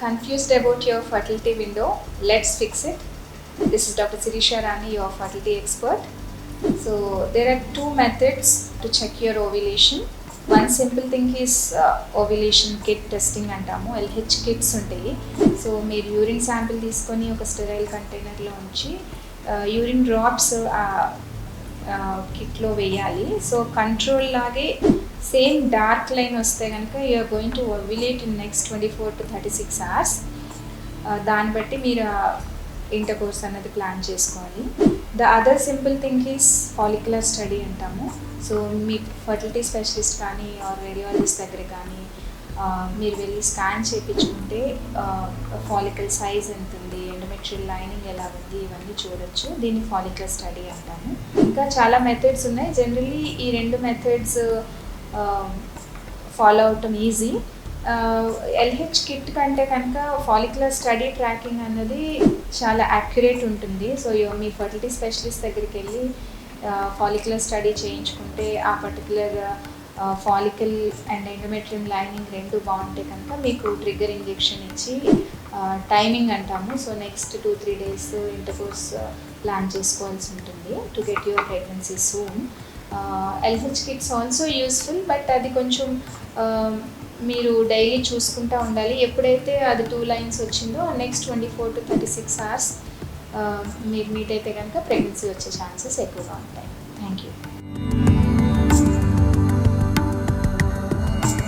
Confused about your fertility window? Let's fix it. This is Dr. Sirisha Rani, your fertility expert. So there are two methods to check your ovulation. One simple thing is ovulation kit testing అంటాము. LH kits ఉంటాయి. So మీరు urine sample తీసుకొని ఒక sterile కంటైనర్లో ఉంచి urine drops కిట్లో వేయాలి. So control లాగే సేమ్ డార్క్ లైన్ వస్తే కనుక you're going to ovulate in next 24 to 36 hours. దాన్ని బట్టి మీరు ఇంటర్ కోర్స్ అన్నది ప్లాన్ చేసుకోవాలి. The other simple thing is follicular study అంటాము. సో మీ ఫర్టిలిటీ స్పెషలిస్ట్ కానీ ఆర్ రేడియాలజిస్ట్ దగ్గర కానీ మీరు వెళ్ళి స్కాన్ చేయించుకుంటే ఫాలికల్ సైజ్ ఎంత ఉంది, ఎండోమెట్రియల్ లైనింగ్ ఎలా ఉంది, ఇవన్నీ చూడొచ్చు. దీన్ని ఫాలిక్యులర్ స్టడీ అంటాము. ఇంకా చాలా మెథడ్స్ ఉన్నాయి. జనరలీ ఈ రెండు మెథడ్స్ ఫాలో అవటం ఈజీ. ఎల్హెచ్ కిట్ కంటే కనుక ఫాలిక్యులర్ స్టడీ ట్రాకింగ్ అన్నది చాలా యాక్యురేట్ ఉంటుంది. సో మీ ఫర్టిలిటీ స్పెషలిస్ట్ దగ్గరికి వెళ్ళి ఫాలిక్యులర్ స్టడీ చేయించుకుంటే ఆ particular follicle and endometrium lining రెండు బాగుంటే కనుక మీకు ట్రిగ్గర్ ఇంజెక్షన్ ఇచ్చి టైమింగ్ అంటాము. So next 2-3 days intercourse plan చేసుకోవాల్సి ఉంటుంది to get your pregnancy soon. LH kits also useful, but అది కొంచెం మీరు డైలీ చూసుకుంటూ ఉండాలి. ఎప్పుడైతే అది 2 lines వచ్చిందో నెక్స్ట్ 24 to 36 hours మీరు మీట్ అయితే కనుక ప్రెగ్నెన్సీ వచ్చే ఛాన్సెస్ ఎక్కువగా ఉంటాయి. Thank you.